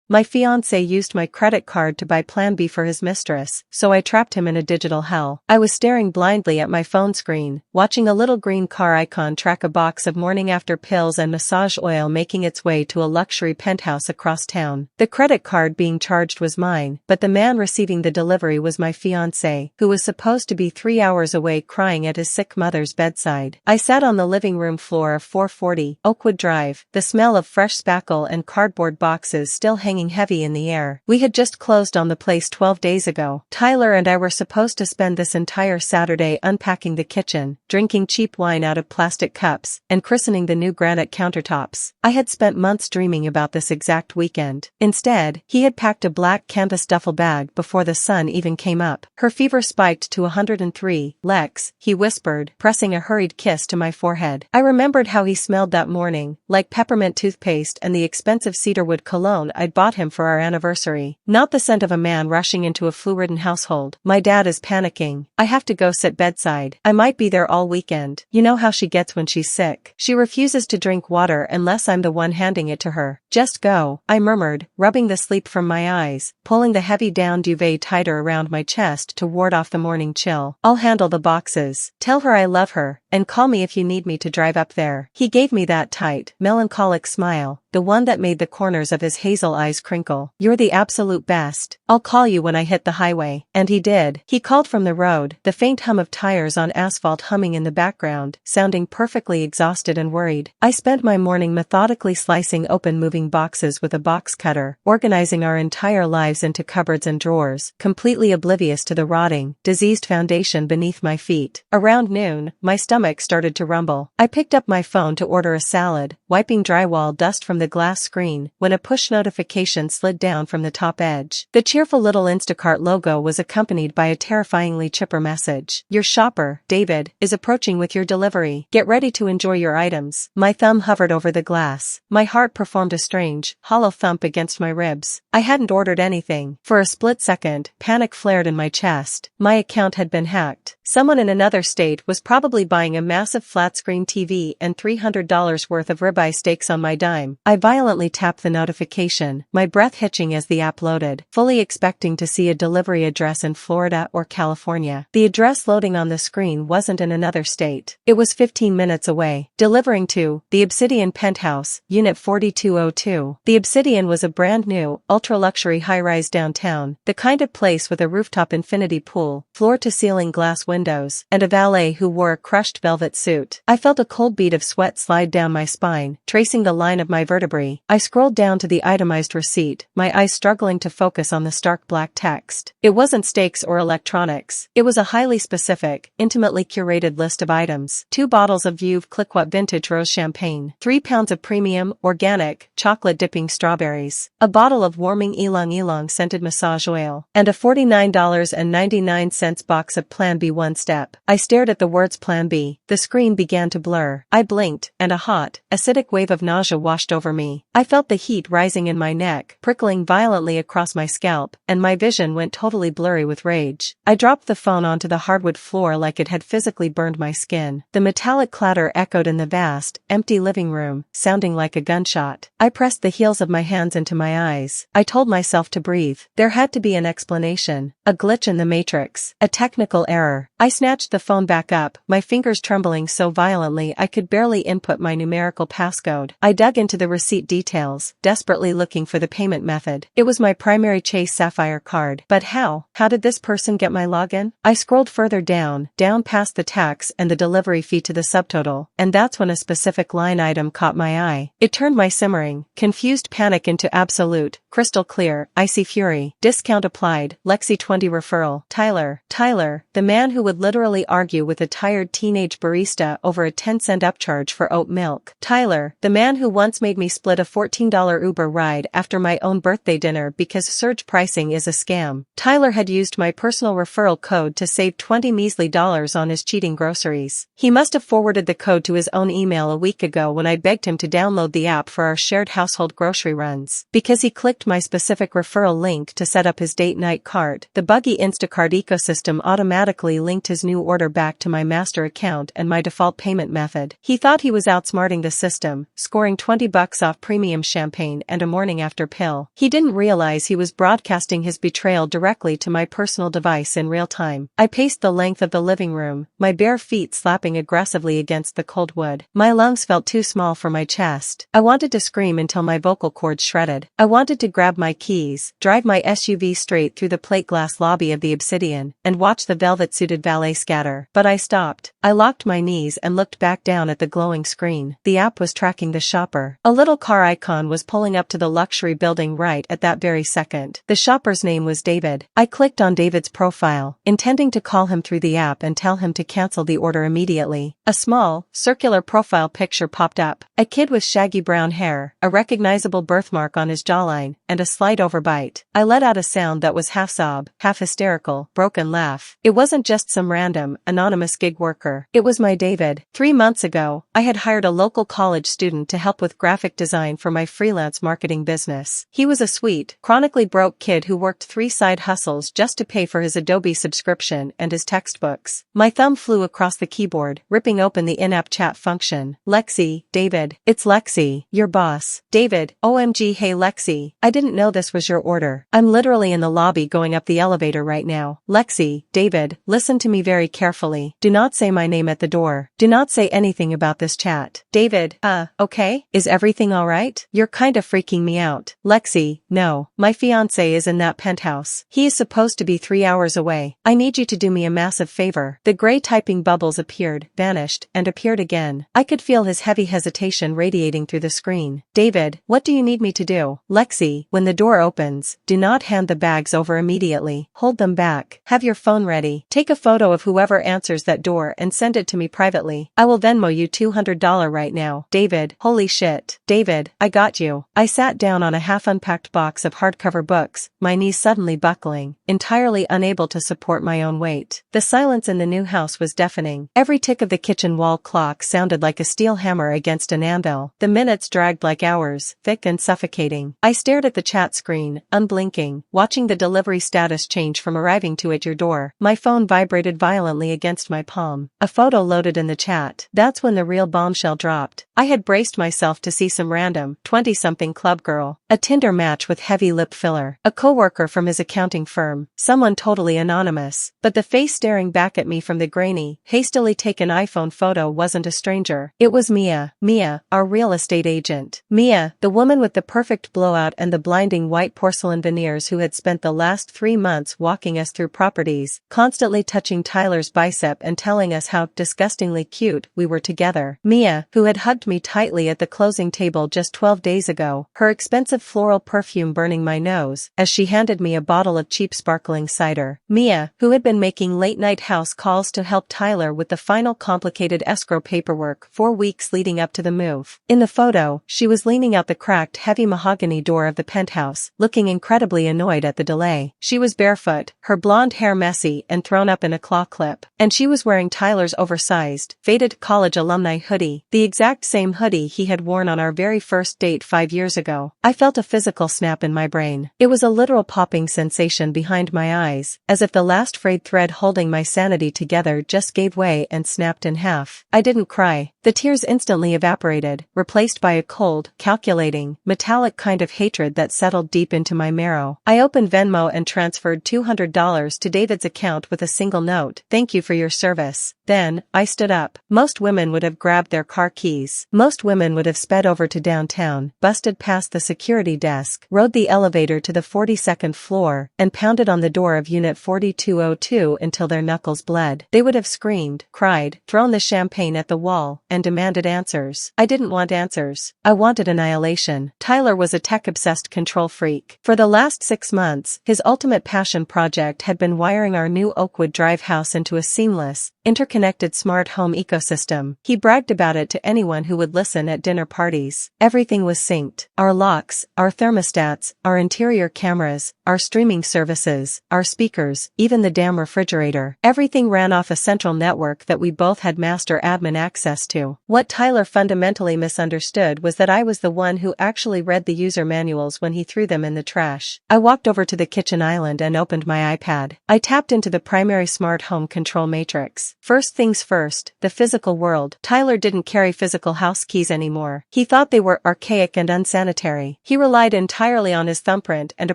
My fiancé used my credit card to buy Plan B for his mistress, so I trapped him in a digital hell. I was staring blindly at my phone screen, watching a little green car icon track a box of morning after pills and massage oil making its way to a luxury penthouse across town. The credit card being charged was mine, but the man receiving the delivery was my fiancé, who was supposed to be 3 hours away crying at his sick mother's bedside. I sat on the living room floor of 440 Oakwood Drive, the smell of fresh spackle and cardboard boxes still hanging heavy in the air. We had just closed on the place 12 days ago. Tyler and I were supposed to spend this entire Saturday unpacking the kitchen, drinking cheap wine out of plastic cups, and christening the new granite countertops. I had spent months dreaming about this exact weekend. Instead, he had packed a black canvas duffel bag before the sun even came up. Her fever spiked to 103, Lex, he whispered, pressing a hurried kiss to my forehead. I remembered how he smelled that morning, like peppermint toothpaste and the expensive cedarwood cologne I'd bought him for our anniversary. Not the scent of a man rushing into a flu-ridden household. My dad is panicking. I have to go sit bedside. I might be there all weekend. You know how she gets when she's sick. She refuses to drink water unless I'm the one handing it to her. Just go, I murmured, rubbing the sleep from my eyes, pulling the heavy down duvet tighter around my chest to ward off the morning chill. I'll handle the boxes. Tell her I love her, and call me if you need me to drive up there. He gave me that tight, melancholic smile, the one that made the corners of his hazel eyes crinkle. You're the absolute best. I'll call you when I hit the highway. And he did. He called from the road, the faint hum of tires on asphalt humming in the background, sounding perfectly exhausted and worried. I spent my morning methodically slicing open moving boxes with a box cutter, organizing our entire lives into cupboards and drawers, completely oblivious to the rotting, diseased foundation beneath my feet. Around noon, my stomach started to rumble. I picked up my phone to order a salad, wiping drywall dust from the glass screen, when a push notification slid down from the top edge. The cheerful little Instacart logo was accompanied by a terrifyingly chipper message. Your shopper, David, is approaching with your delivery. Get ready to enjoy your items. My thumb hovered over the glass. My heart performed a strange, hollow thump against my ribs. I hadn't ordered anything. For a split second, panic flared in my chest. My account had been hacked. Someone in another state was probably buying a massive flat-screen TV and $300 worth of ribeye steaks on my dime. I violently tapped the notification, my breath hitching as the app loaded, fully expecting to see a delivery address in Florida or California. The address loading on the screen wasn't in another state. It was 15 minutes away. Delivering to the Obsidian Penthouse, Unit 4202. The Obsidian was a brand new, ultra-luxury high-rise downtown, the kind of place with a rooftop infinity pool, floor-to-ceiling glass windows, and a valet who wore a crushed velvet suit. I felt a cold bead of sweat slide down my spine, tracing the line of my vertebrae. I scrolled down to the itemized receipt, my eyes struggling to focus on the stark black text. It wasn't steaks or electronics. It was a highly specific, intimately curated list of items. 2 bottles of Veuve Clicquot Vintage Rose Champagne, 3 pounds of premium, organic, chocolate-dipping strawberries, a bottle of warming Ylang Ylang scented massage oil, and a $49.99 box of Plan B One Step. I stared at the words Plan B. The screen began to blur. I blinked, and a hot, acidic wave of nausea washed over me. I felt the heat rising in my neck, prickling violently across my scalp, and my vision went totally blurry with rage. I dropped the phone onto the hardwood floor like it had physically burned my skin. The metallic clatter echoed in the vast, empty living room, sounding like a gunshot. I pressed the heels of my hands into my eyes. I told myself to breathe. There had to be an explanation. A glitch in the matrix. A technical error. I snatched the phone back up, my fingers trembling so violently I could barely input my numerical passcode. I dug into the receipt details, desperately looking for the payment method. It was my primary Chase Sapphire card. But how? How did this person get my login? I scrolled further down past the tax and the delivery fee to the subtotal, and that's when a specific line item caught my eye. It turned my simmering, confused panic into absolute, crystal clear, icy fury. Discount applied, Lexi 20 referral. Tyler, the man who would literally argue with a tired teenage barista over a 10-cent upcharge for oat milk. Tyler, the man who once made me split a $14 Uber ride after my own birthday dinner because surge pricing is a scam. Tyler had used my personal referral code to save $20 measly on his cheating groceries. He must have forwarded the code to his own email a week ago when I begged him to download the app for our shared household grocery runs. Because he clicked my specific referral link to set up his date night cart, the buggy Instacart ecosystem automatically linked his new order back to my master account and my default payment method. He thought he was outsmarting the system. system, scoring $20 off premium champagne and a morning after pill. He didn't realize he was broadcasting his betrayal directly to my personal device in real time. I paced the length of the living room, my bare feet slapping aggressively against the cold wood. My lungs felt too small for my chest. I wanted to scream until my vocal cords shredded. I wanted to grab my keys, drive my SUV straight through the plate glass lobby of the Obsidian, and watch the velvet-suited valet scatter. But I stopped. I locked my knees and looked back down at the glowing screen. The app was tracking the shopper. A little car icon was pulling up to the luxury building right at that very second. The shopper's name was David. I clicked on David's profile, intending to call him through the app and tell him to cancel the order immediately. A small, circular profile picture popped up. A kid with shaggy brown hair, a recognizable birthmark on his jawline, and a slight overbite. I let out a sound that was half sob, half hysterical, broken laugh. It wasn't just some random, anonymous gig worker. It was my David. 3 months ago, I had hired a local college student to help with graphic design for my freelance marketing business. He was a sweet, chronically broke kid who worked 3 side hustles just to pay for his Adobe subscription and his textbooks. My thumb flew across the keyboard, ripping open the in-app chat function. Lexi, David, it's Lexi, your boss. David, OMG, hey Lexi, I didn't know this was your order. I'm literally in the lobby going up the elevator right now. Lexi, David, listen to me very carefully. Do not say my name at the door. Do not say anything about this chat. David, okay? Is everything alright? You're kinda freaking me out. Lexi, no. My fiancé is in that penthouse. He is supposed to be 3 hours away. I need you to do me a massive favor. The gray typing bubbles appeared, vanished, and appeared again. I could feel his heavy hesitation radiating through the screen. David, what do you need me to do? Lexi, when the door opens, do not hand the bags over immediately. Hold them back. Have your phone ready. Take a photo of whoever answers that door and send it to me privately. I will Venmo you $200 right now. David, holy shit. David, I got you. I sat down on a half-unpacked box of hardcover books, my knees suddenly buckling, entirely unable to support my own weight. The silence in the new house was deafening. Every tick of the kitchen wall clock sounded like a steel hammer against an anvil. The minutes dragged like hours, thick and suffocating. I stared at the chat screen, unblinking, watching the delivery status change from arriving to at your door. My phone vibrated violently against my palm. A photo loaded in the chat. That's when the real bombshell dropped. I had braced myself to see some random, 20-something club girl. A Tinder match with heavy lip filler. A coworker from his accounting firm. Someone totally anonymous. But the face staring back at me from the grainy, hastily taken iPhone photo wasn't a stranger. It was Mia. Mia, our real estate agent. Mia, the woman with the perfect blowout and the blinding white porcelain veneers who had spent the last 3 months walking us through properties, constantly touching Tyler's bicep and telling us how disgustingly cute we were together. Mia, who had hugged me tightly at the closing table just 12 days ago, her expensive floral perfume burning my nose, as she handed me a bottle of cheap sparkling cider. Mia, who had been making late-night house calls to help Tyler with the final complicated escrow paperwork 4 weeks leading up to the move. In the photo, she was leaning out the cracked, heavy mahogany door of the penthouse, looking incredibly annoyed at the delay. She was barefoot, her blonde hair messy and thrown up in a claw clip, and she was wearing Tyler's oversized, faded college alumni hoodie, the exact same hoodie he had worn on our very first date 5 years ago. I felt a physical snap in my brain. It was a literal popping sensation behind my eyes, as if the last frayed thread holding my sanity together just gave way and snapped in half. I didn't cry. The tears instantly evaporated, replaced by a cold, calculating, metallic kind of hatred that settled deep into my marrow. I opened Venmo and transferred $200 to David's account with a single note. Thank you for your service. Then, I stood up. Most women would have grabbed their car keys. Most women would have sped over to downtown, busted past the security desk, rode the elevator to the 42nd floor, and pounded on the door of Unit 4202 until their knuckles bled. They would have screamed, cried, thrown the champagne at the wall, and demanded answers. I didn't want answers. I wanted annihilation. Tyler was a tech-obsessed control freak. For the last 6 months, his ultimate passion project had been wiring our new Oakwood Drive house into a seamless, interconnected smart home ecosystem. He bragged about it to anyone who would listen at dinner parties. Everything was synced. Our locks, our thermostats, our interior cameras, our streaming services, our speakers, even the damn refrigerator. Everything ran off a central network that we both had master admin access to. What Tyler fundamentally misunderstood was that I was the one who actually read the user manuals when he threw them in the trash. I walked over to the kitchen island and opened my iPad. I tapped into the primary smart home control matrix. First First things first, the physical world. Tyler didn't carry physical house keys anymore. He thought they were archaic and unsanitary. He relied entirely on his thumbprint and a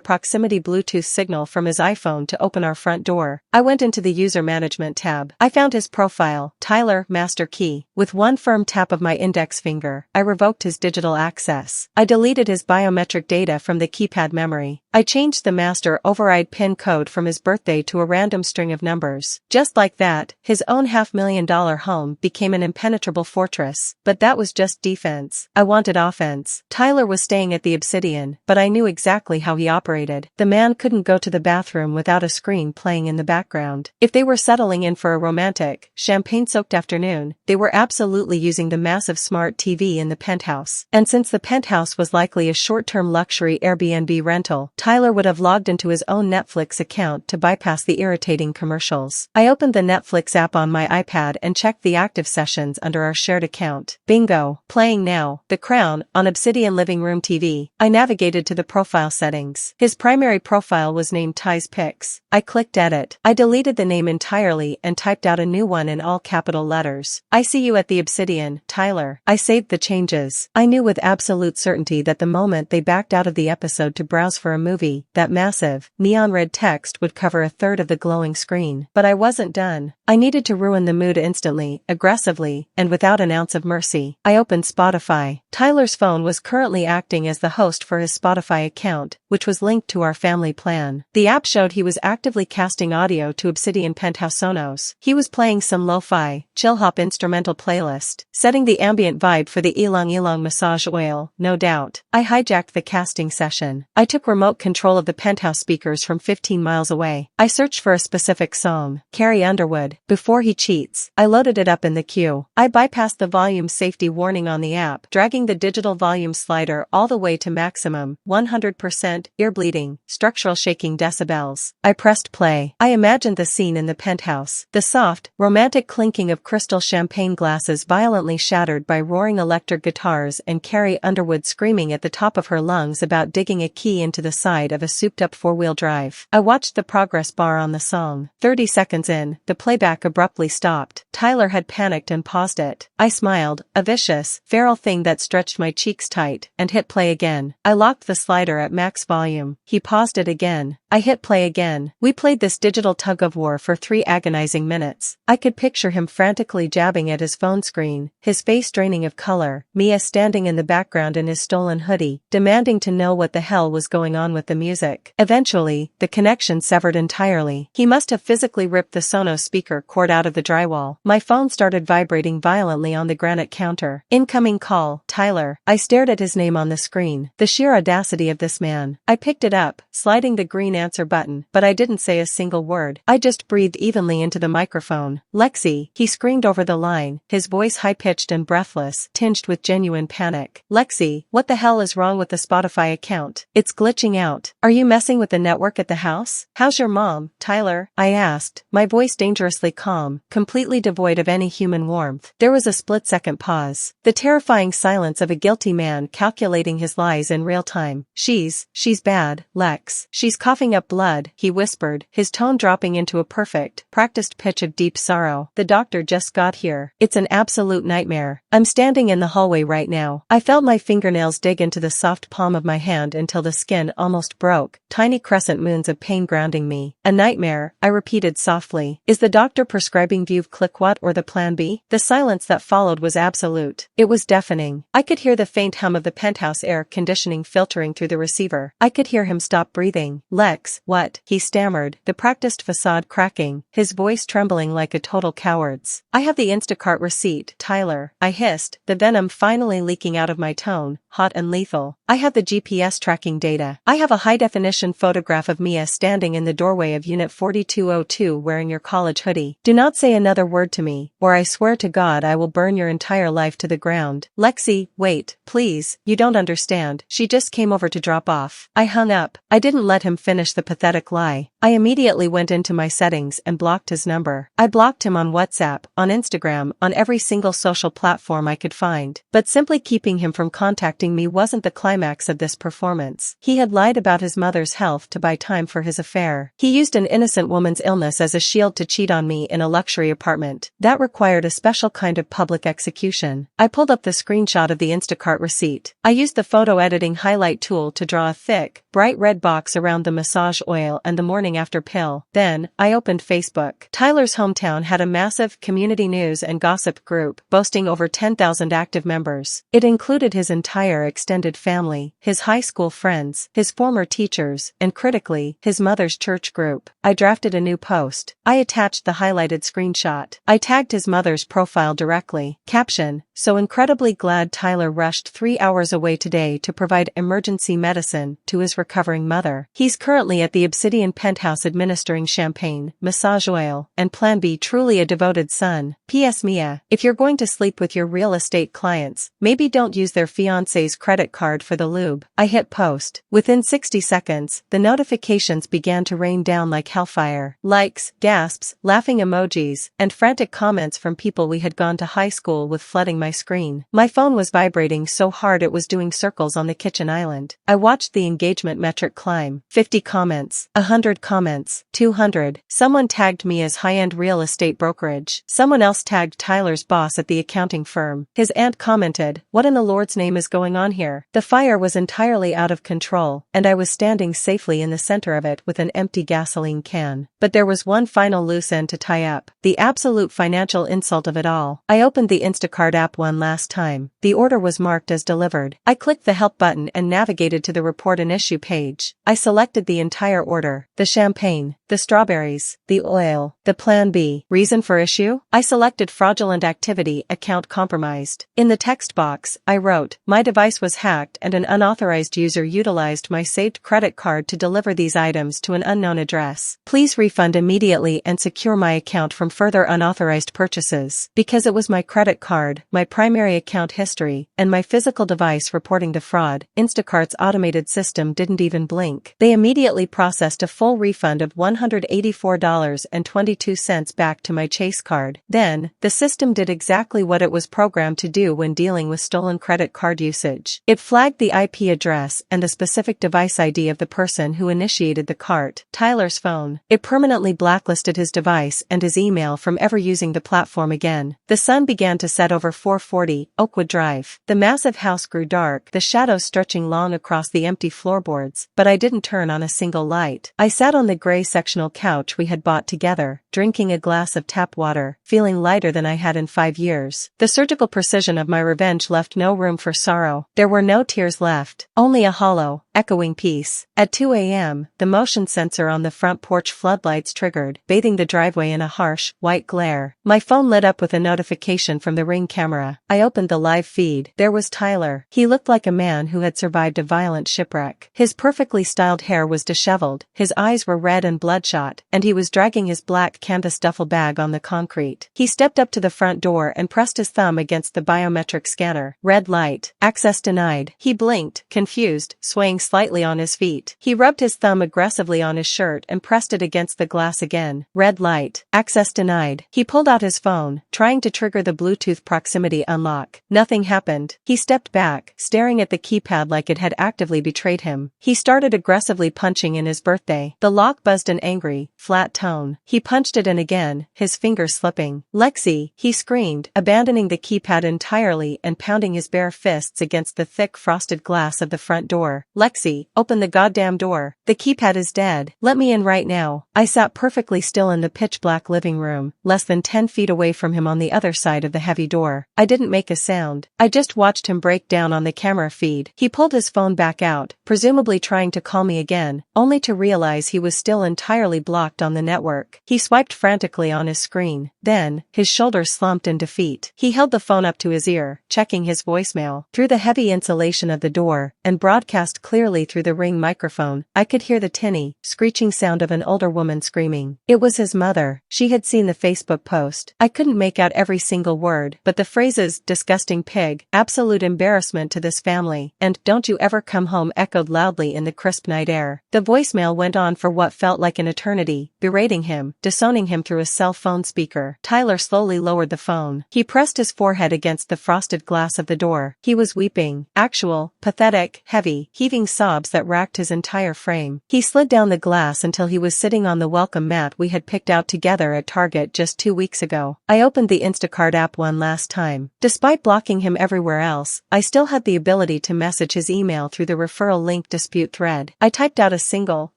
proximity Bluetooth signal from his iPhone to open our front door. I went into the user management tab. I found his profile, Tyler, master key. With one firm tap of my index finger, I revoked his digital access. I deleted his biometric data from the keypad memory. I changed the master override PIN code from his birthday to a random string of numbers. Just like that, his own $500,000 home became an impenetrable fortress. But that was just defense. I wanted offense. Tyler was staying at the Obsidian, but I knew exactly how he operated. The man couldn't go to the bathroom without a screen playing in the background. If they were settling in for a romantic, champagne-soaked afternoon, they were absolutely using the massive smart TV in the penthouse. And since the penthouse was likely a short-term luxury Airbnb rental, Tyler would have logged into his own Netflix account to bypass the irritating commercials. I opened the Netflix app on my iPad and checked the active sessions under our shared account. Bingo! Playing now, The Crown, on Obsidian Living Room TV. I navigated to the profile settings. His primary profile was named Ty's Pics. I clicked edit. I deleted the name entirely and typed out a new one in all capital letters. I see you at the Obsidian, Tyler. I saved the changes. I knew with absolute certainty that the moment they backed out of the episode to browse for a movie, that massive, neon red text would cover a third of the glowing screen. But I wasn't done. I needed to ruin the mood instantly, aggressively, and without an ounce of mercy. I opened Spotify. Tyler's phone was currently acting as the host for his Spotify account, which was linked to our family plan. The app showed he was actively casting audio to Obsidian Penthouse Sonos. He was playing some lo-fi, chill-hop instrumental playlist, setting the ambient vibe for the Ylang Ylang massage oil, no doubt. I hijacked the casting session. I took remote control of the penthouse speakers from 15 miles away. I searched for a specific song, Carrie Underwood, Before He Cheats. I loaded it up in the queue. I bypassed the volume safety warning on the app, dragging the digital volume slider all the way to maximum, 100%, ear bleeding, structural shaking decibels. I pressed play. I imagined the scene in the penthouse. The soft, romantic clinking of crystal champagne glasses violently shattered by roaring electric guitars and Carrie Underwood screaming at the top of her lungs about digging a key into the side of a souped-up four-wheel drive. I watched the progress bar on the song. 30 seconds in, the playback abruptly stopped. Tyler had panicked and paused it. I smiled, a vicious, feral thing that stretched my cheeks tight, and hit play again. I locked the slider at max volume. He paused it again. I hit play again. We played this digital tug-of-war for 3 agonizing minutes. I could picture him frantically jabbing at his phone screen, his face draining of color, Mia standing in the background in his stolen hoodie, demanding to know what the hell was going on with the music. Eventually, the connection severed entirely. He must have physically ripped the Sonos speaker cord out of the drywall. My phone started vibrating violently on the granite counter. Incoming call, Tyler. I stared at his name on the screen. The sheer audacity of this man. I picked it up, sliding the green answer button, but I didn't say a single word. I just breathed evenly into the microphone. Lexi, he screamed over the line, his voice high-pitched and breathless, tinged with genuine panic. Lexi, what the hell is wrong with the Spotify account? It's glitching out. Are you messing with the network at the house? How's your mom, Tyler? I asked, my voice dangerously calm, completely devoid of any human warmth. There was a split-second pause. The terrifying silence of a guilty man calculating his lies in real time. She's bad, Lex. She's coughing up blood, he whispered, his tone dropping into a perfect, practiced pitch of deep sorrow. The doctor just got here. It's an absolute nightmare. I'm standing in the hallway right now. I felt my fingernails dig into the soft palm of my hand until the skin almost broke, tiny crescent moons of pain grounding me. A nightmare, I repeated softly. Is the doctor prescribing Veuve Cliquot or the Plan B? The silence that followed was absolute. It was deafening. I could hear the faint hum of the penthouse air conditioning filtering through the receiver. I could hear him stop breathing. Lex, what? He stammered, the practiced facade cracking, his voice trembling like a total coward's. I have the Instacart receipt, Tyler, I hissed, the venom finally leaking out of my tone, hot and lethal. I have the GPS tracking data. I have a high-definition photograph of Mia standing in the doorway of Unit 4202 wearing your college hoodie. Do not say another word to me, or I swear to God I will burn your entire life to the ground. Lexi, wait, please, you don't understand. She just came over to drop off. I hung up. I didn't let him finish the pathetic lie. I immediately went into my settings and blocked his number. I blocked him on WhatsApp, on Instagram, on every single social platform I could find. But simply keeping him from contacting me wasn't the climax of this performance. He had lied about his mother's health to buy time for his affair. He used an innocent woman's illness as a shield to cheat on me in a luxury apartment. That required a special kind of public execution. I pulled up the screenshot of the Instacart receipt. I used the photo editing highlight tool to draw a thick, bright red box around the massage oil and the morning after pill. Then, I opened Facebook. Tyler's hometown had a massive community news and gossip group, boasting over 10,000 active members. It included his entire extended family, his high school friends, his former teachers, and critically, his mother's church group. I drafted a new post. I attached the highlighted screenshot. I tagged his mother's profile directly. Caption: "So incredibly glad Tyler rushed 3 hours away today to provide emergency medicine to his recovering mother. He's currently at the Obsidian penthouse administering champagne, massage oil, and Plan B. Truly a devoted son. P.S. Mia, if you're going to sleep with your real estate clients, maybe don't use their fiancé's credit card for the lube." I hit post. Within 60 seconds, the notifications began to rain down like hellfire. Likes, gasps, laughing emojis, and frantic comments from people we had gone to high school with flooding my screen. My phone was vibrating so hard it was doing circles on the kitchen island. I watched the engagement metric climb. 50 comments, 100 comments, 200. Someone tagged me as high-end real estate brokerage. Someone else tagged Tyler's boss at the accounting firm. His aunt commented, "What in the Lord's name is going on here?" The fire was entirely out of control, and I was standing safely in the center of it with an empty gasoline can. But there was one final loose end to tie up. The absolute financial insult of it all. I opened the Instacart app one last time. The order was marked as delivered. I clicked the help button and navigated to the report and issue page. I selected the entire order: the champagne, the strawberries, the oil, the Plan B. Reason for issue? I selected fraudulent activity, account compromised. In the text box, I wrote, "My device was hacked and an unauthorized user utilized my saved credit card to deliver these items to an unknown address. Please refund immediately and secure my account from further unauthorized purchases." Because it was my credit card, my primary account history, and my physical device reporting the fraud, Instacart's automated system didn't even blink. They immediately processed a full refund of $184.22 back to my Chase card. Then, the system did exactly what it was programmed to do when dealing with stolen credit card usage. It flagged the IP address and the specific device ID of the person who initiated the cart, Tyler's phone. It permanently blacklisted his device and his email from ever using the platform again. The sun began to set over 440 Oakwood Drive. The massive house grew dark, the shadows stretching long across the empty floorboards, but I didn't turn on a single light. I sat on the gray sectional couch we had bought together, drinking a glass of tap water, feeling lighter than I had in 5 years. The surgical precision of my revenge left no room for sorrow. There were no tears left, only a hollow, echoing peace. At 2 a.m., the motion sensor on the front porch floodlights triggered, bathing the driveway in a harsh, white glare. My phone lit up with a notification from the Ring camera. I opened the live feed. There was Tyler. He looked like a man who had survived a violent shipwreck. His perfectly styled hair was disheveled, his eyes were red and bloodshot, and he was dragging his black canvas duffel bag on the concrete. He stepped up to the front door and pressed his thumb against the biometric scanner. Red light. Access denied. He blinked, confused, swaying slightly on his feet. He rubbed his thumb aggressively on his shirt and pressed it against the glass again. Red light. Access denied. He pulled out his phone, trying to trigger the Bluetooth proximity unlock. Nothing happened. He stepped back, staring at the keypad like it had actively betrayed him. He started aggressively punching in his birthday. The lock buzzed an angry, flat tone. He punched it in again, his fingers slipping. "Lexi," he screamed, abandoning the keypad entirely and pounding his bare fists against the thick frosted glass of the front door. "Lexi, open the goddamn door. The keypad is dead. Let me in right now." I sat perfectly still in the pitch-black living room, less than 10 feet away from him on the other side of the heavy door. I didn't make a sound. I just watched him break down on the camera feed. He pulled his phone back out, presumably trying to call me again, only to realize he was still entirely blocked on the network. He swiped frantically on his screen. Then, his shoulders slumped in defeat. He held the phone up to his ear, checking his voicemail. Through the heavy insulation of the door, and broadcast clearly clearly through the Ring microphone. I could hear the tinny, screeching sound of an older woman screaming. It was his mother. She had seen the Facebook post. I couldn't make out every single word, but the phrases, disgusting pig, absolute embarrassment to this family, and don't you ever come home echoed loudly in the crisp night air. The voicemail went on for what felt like an eternity, berating him, disowning him through his cell phone speaker. Tyler slowly lowered the phone. He pressed his forehead against the frosted glass of the door. He was weeping. Actual, pathetic, heavy, heaving sobs that racked his entire frame. He slid down the glass until he was sitting on the welcome mat we had picked out together at Target just 2 weeks ago. I opened the Instacart app one last time. Despite blocking him everywhere else, I still had the ability to message his email through the referral link dispute thread. I typed out a single,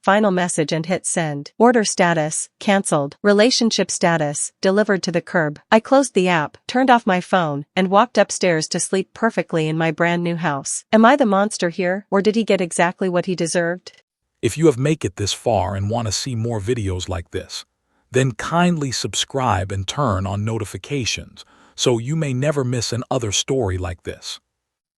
final message and hit send. Order status, cancelled. Relationship status, delivered to the curb. I closed the app, turned off my phone, and walked upstairs to sleep perfectly in my brand new house. Am I the monster here, or did he get exactly what he deserved? If you have made it this far and want to see more videos like this, then kindly subscribe and turn on notifications so you may never miss another story like this.